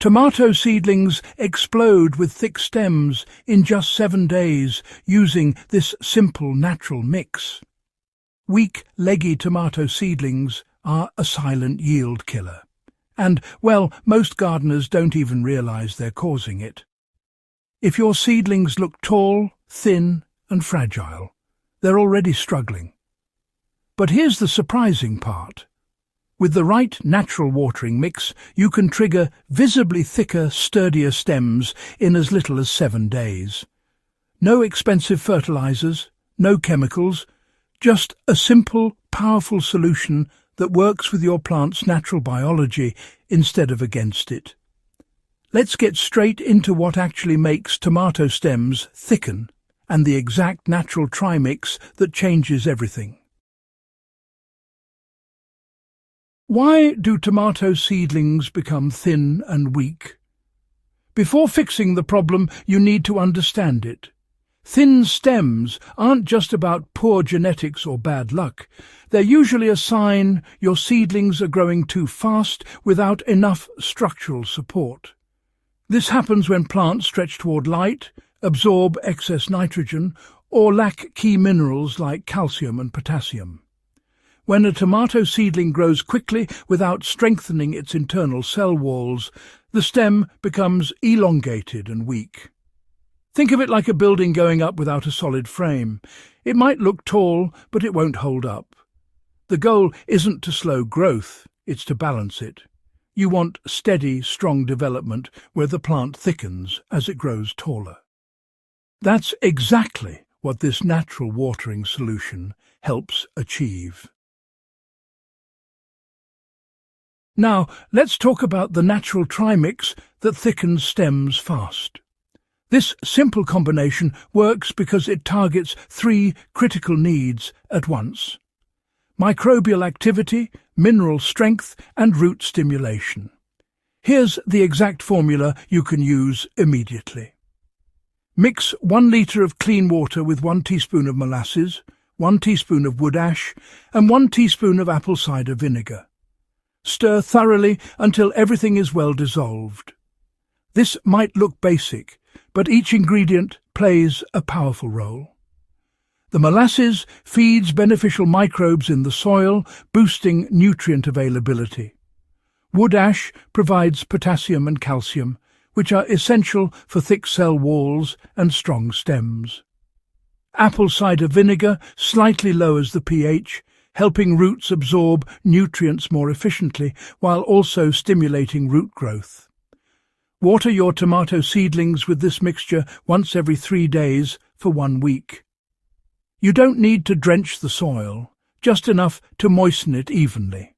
Tomato seedlings explode with thick stems in just 7 days using this simple natural mix. Weak, leggy tomato seedlings are a silent yield killer. And, well, most gardeners don't even realize they're causing it. If your seedlings look tall, thin and fragile, they're already struggling. But here's the surprising part. With the right natural watering mix, you can trigger visibly thicker, sturdier stems in as little as 7 days. No expensive fertilizers, no chemicals, just a simple, powerful solution that works with your plant's natural biology instead of against it. Let's get straight into what actually makes tomato stems thicken and the exact natural trimix that changes everything. Why do tomato seedlings become thin and weak? Before fixing the problem, you need to understand it. Thin stems aren't just about poor genetics or bad luck. They're usually a sign your seedlings are growing too fast without enough structural support. This happens when plants stretch toward light, absorb excess nitrogen, or lack key minerals like calcium and potassium. When a tomato seedling grows quickly without strengthening its internal cell walls, the stem becomes elongated and weak. Think of it like a building going up without a solid frame. It might look tall, but it won't hold up. The goal isn't to slow growth, it's to balance it. You want steady, strong development where the plant thickens as it grows taller. That's exactly what this natural watering solution helps achieve. Now, let's talk about the natural trimix that thickens stems fast. This simple combination works because it targets 3 critical needs at once: microbial activity, mineral strength, and root stimulation. Here's the exact formula you can use immediately. Mix 1 litre of clean water with 1 teaspoon of molasses, 1 teaspoon of wood ash, and 1 teaspoon of apple cider vinegar. Stir thoroughly until everything is well dissolved. This might look basic, but each ingredient plays a powerful role. The molasses feeds beneficial microbes in the soil, boosting nutrient availability. Wood ash provides potassium and calcium, which are essential for thick cell walls and strong stems. Apple cider vinegar slightly lowers the pH, helping roots absorb nutrients more efficiently while also stimulating root growth. Water your tomato seedlings with this mixture once every 3 days for 1 week. You don't need to drench the soil, just enough to moisten it evenly.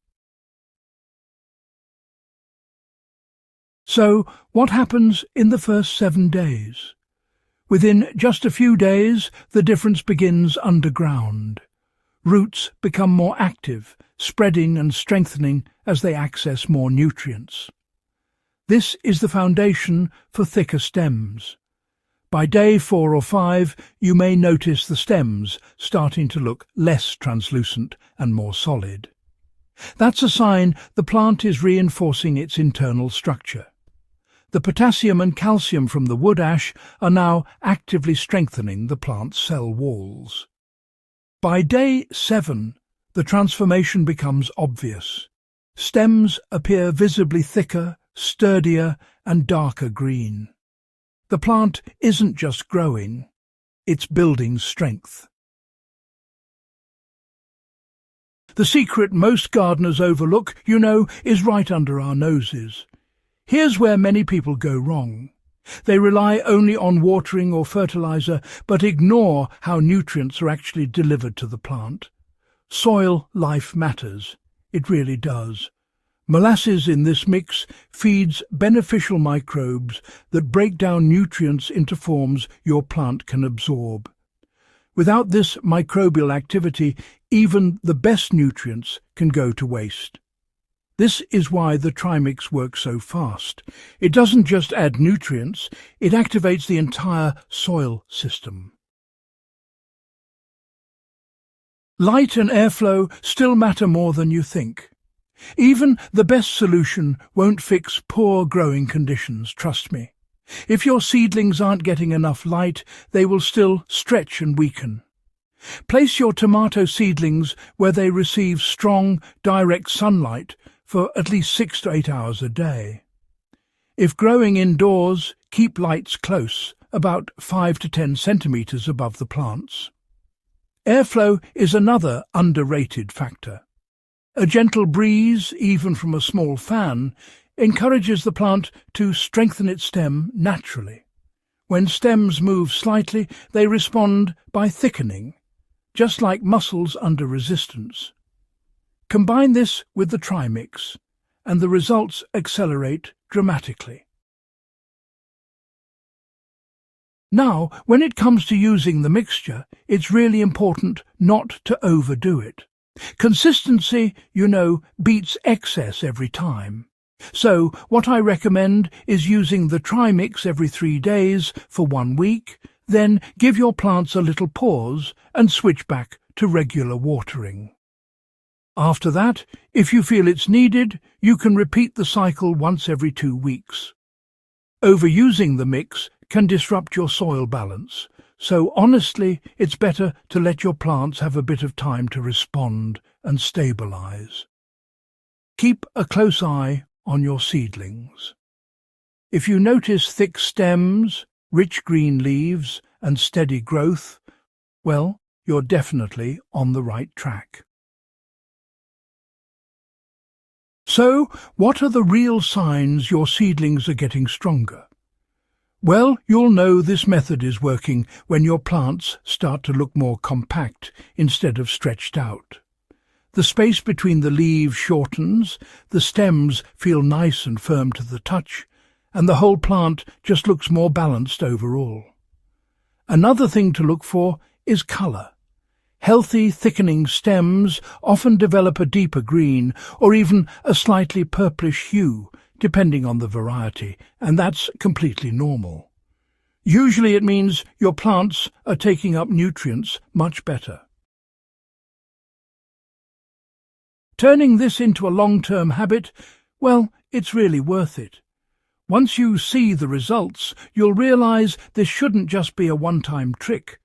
So, what happens in the first 7 days? Within just a few days, the difference begins underground. Roots become more active, spreading and strengthening as they access more nutrients. This is the foundation for thicker stems. By day 4 or 5, you may notice the stems starting to look less translucent and more solid. That's a sign the plant is reinforcing its internal structure. The potassium and calcium from the wood ash are now actively strengthening the plant's cell walls. By day 7, the transformation becomes obvious. Stems appear visibly thicker, sturdier and darker green. The plant isn't just growing, it's building strength. The secret most gardeners overlook, is right under our noses. Here's where many people go wrong. They rely only on watering or fertilizer, but ignore how nutrients are actually delivered to the plant. Soil life matters. It really does. Molasses in this mix feeds beneficial microbes that break down nutrients into forms your plant can absorb. Without this microbial activity, even the best nutrients can go to waste. This is why the trimix works so fast. It doesn't just add nutrients, it activates the entire soil system. Light and airflow still matter more than you think. Even the best solution won't fix poor growing conditions, trust me. If your seedlings aren't getting enough light, they will still stretch and weaken. Place your tomato seedlings where they receive strong, direct sunlight for at least 6 to 8 hours a day. If growing indoors, keep lights close, about 5 to 10 centimeters above the plants. Airflow is another underrated factor. A gentle breeze, even from a small fan, encourages the plant to strengthen its stem naturally. When stems move slightly, they respond by thickening, just like muscles under resistance. Combine this with the trimix, and the results accelerate dramatically. Now, when it comes to using the mixture, it's really important not to overdo it. Consistency, beats excess every time. So, what I recommend is using the trimix every 3 days for 1 week, then give your plants a little pause and switch back to regular watering. After that, if you feel it's needed, you can repeat the cycle once every 2 weeks. Overusing the mix can disrupt your soil balance, so honestly, it's better to let your plants have a bit of time to respond and stabilize. Keep a close eye on your seedlings. If you notice thick stems, rich green leaves, and steady growth, well, you're definitely on the right track. So, what are the real signs your seedlings are getting stronger? Well, you'll know this method is working when your plants start to look more compact instead of stretched out. The space between the leaves shortens, the stems feel nice and firm to the touch, and the whole plant just looks more balanced overall. Another thing to look for is colour. Healthy, thickening stems often develop a deeper green or even a slightly purplish hue, depending on the variety, and that's completely normal. Usually it means your plants are taking up nutrients much better. Turning this into a long-term habit, well, it's really worth it. Once you see the results, you'll realize this shouldn't just be a one-time trick.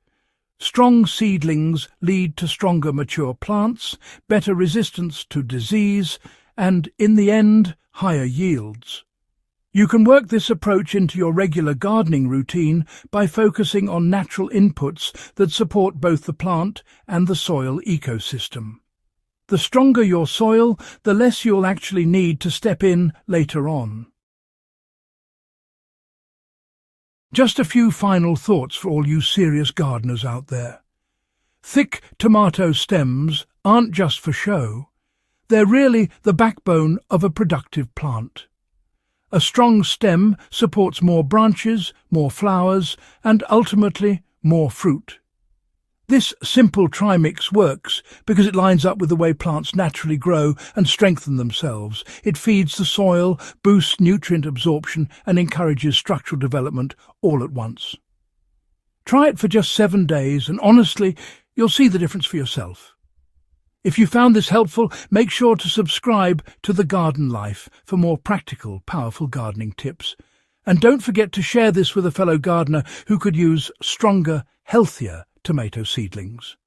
Strong seedlings lead to stronger mature plants, better resistance to disease, and, in the end, higher yields. You can work this approach into your regular gardening routine by focusing on natural inputs that support both the plant and the soil ecosystem. The stronger your soil, the less you'll actually need to step in later on. Just a few final thoughts for all you serious gardeners out there. Thick tomato stems aren't just for show. They're really the backbone of a productive plant. A strong stem supports more branches, more flowers, and ultimately more fruit. This simple trimix works because it lines up with the way plants naturally grow and strengthen themselves. It feeds the soil, boosts nutrient absorption, and encourages structural development all at once. Try it for just 7 days, and honestly, you'll see the difference for yourself. If you found this helpful, make sure to subscribe to The Garden Life for more practical, powerful gardening tips. And don't forget to share this with a fellow gardener who could use stronger, healthier tomato seedlings.